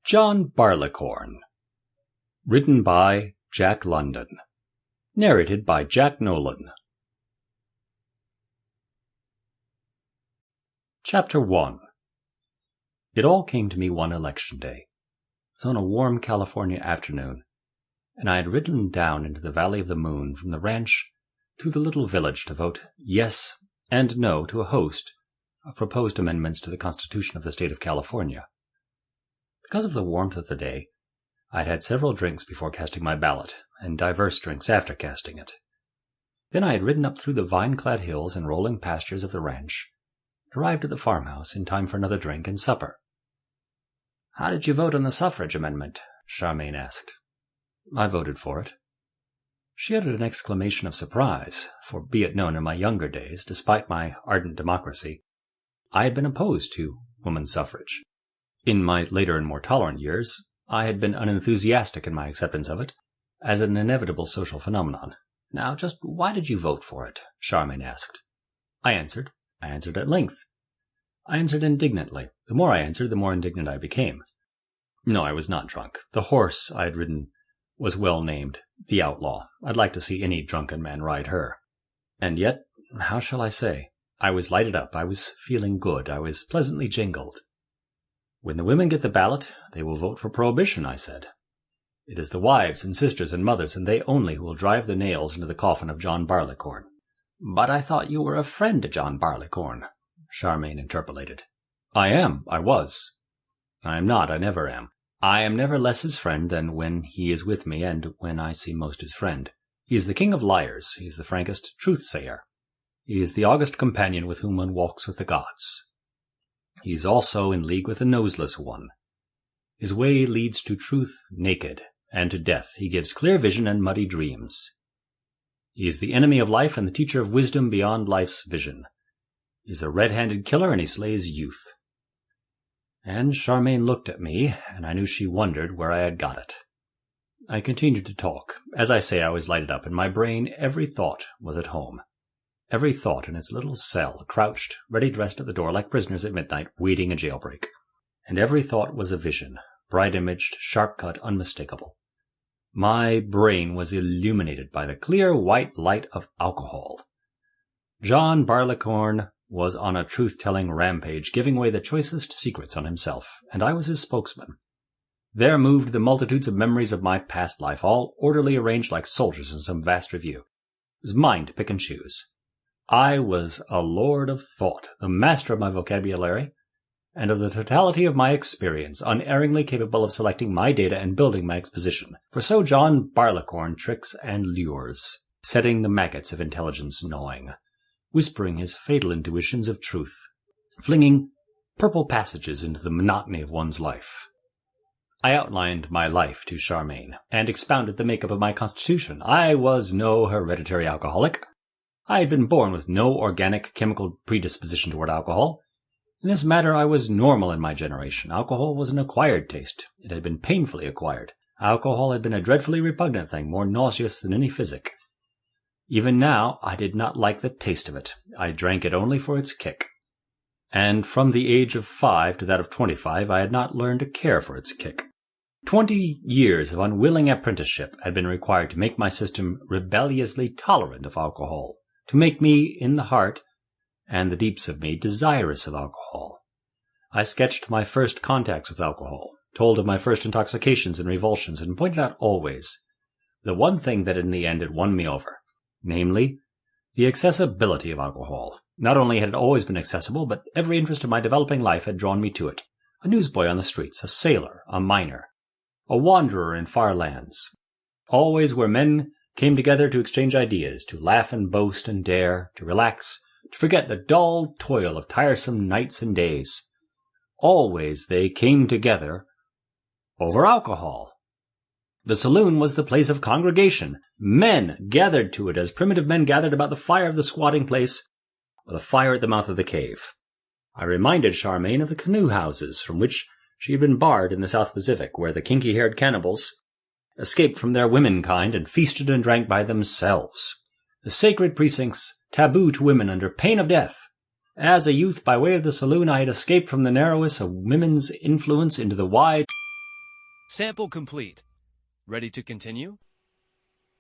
John Barleycorn. Written by Jack London. Narrated by Jack Nolan. Chapter 1. It all came to me one election day. It was on a warm California afternoon, and I had ridden down into the Valley of the Moon from the ranch to the little village to vote yes and no to a host of proposed amendments to the Constitution of the state of California. Because of the warmth of the day, I had had several drinks before casting my ballot, and divers drinks after casting it. Then I had ridden up through the vine-clad hills and rolling pastures of the ranch, and arrived at the farmhouse in time for another drink and supper. "How did you vote on the suffrage amendment?" Charmaine asked. "I voted for it." She uttered an exclamation of surprise, for be it known in my younger days, despite my ardent democracy, I had been opposed to woman suffrage. In my later and more tolerant years, I had been unenthusiastic in my acceptance of it as an inevitable social phenomenon. "Now, just why did you vote for it?" Charmaine asked. I answered at length. I answered indignantly. The more I answered, the more indignant I became. No, I was not drunk. The horse I had ridden was well named, the Outlaw. I'd like to see any drunken man ride her. And yet, how shall I say? I was lighted up. I was feeling good. I was pleasantly jingled. "When the women get the ballot, they will vote for prohibition," I said. "It is the wives and sisters and mothers, and they only, who will drive the nails into the coffin of John Barleycorn." "But I thought you were a friend to John Barleycorn," Charmaine interpolated. I was. I am not, I never am. I am never less his friend than when he is with me and when I see most his friend. He is the king of liars, he is the frankest truth-sayer. He is the august companion with whom one walks with the gods. He is also in league with the noseless one. His way leads to truth naked, and to death he gives clear vision and muddy dreams. He is the enemy of life and the teacher of wisdom beyond life's vision. He is a red-handed killer, and he slays youth. And Charmaine looked at me, and I knew she wondered where I had got it. I continued to talk. As I say, I was lighted up. In my brain, every thought was at home. Every thought in its little cell, crouched, ready-dressed at the door like prisoners at midnight, waiting a jailbreak. And every thought was a vision, bright-imaged, sharp-cut, unmistakable. My brain was illuminated by the clear white light of alcohol. John Barleycorn was on a truth-telling rampage, giving away the choicest secrets on himself, and I was his spokesman. There moved the multitudes of memories of my past life, all orderly arranged like soldiers in some vast review. It was mine to pick and choose. I was a lord of thought, the master of my vocabulary, and of the totality of my experience, unerringly capable of selecting my data and building my exposition. For so John Barleycorn tricks and lures, setting the maggots of intelligence gnawing, whispering his fatal intuitions of truth, flinging purple passages into the monotony of one's life. I outlined my life to Charmaine, and expounded the makeup of my constitution. I was no hereditary alcoholic. I had been born with no organic chemical predisposition toward alcohol. In this matter, I was normal in my generation. Alcohol was an acquired taste. It had been painfully acquired. Alcohol had been a dreadfully repugnant thing, more nauseous than any physic. Even now, I did not like the taste of it. I drank it only for its kick. And from the age of 5 to that of 25, I had not learned to care for its kick. 20 years of unwilling apprenticeship had been required to make my system rebelliously tolerant of alcohol, to make me, in the heart and the deeps of me, desirous of alcohol. I sketched my first contacts with alcohol, told of my first intoxications and revulsions, and pointed out always the one thing that in the end had won me over, namely, the accessibility of alcohol. Not only had it always been accessible, but every interest of my developing life had drawn me to it. A newsboy on the streets, a sailor, a miner, a wanderer in far lands. Always where men came together to exchange ideas, to laugh and boast and dare, to relax, to forget the dull toil of tiresome nights and days. Always they came together over alcohol. The saloon was the place of congregation. Men gathered to it as primitive men gathered about the fire of the squatting place or the fire at the mouth of the cave. I reminded Charmaine of the canoe houses from which she had been barred in the South Pacific, where the kinky-haired cannibals escaped from their womenkind and feasted and drank by themselves. The sacred precincts, taboo to women under pain of death. As a youth, by way of the saloon, I had escaped from the narrowness of women's influence into the wide Sample complete. Ready to continue?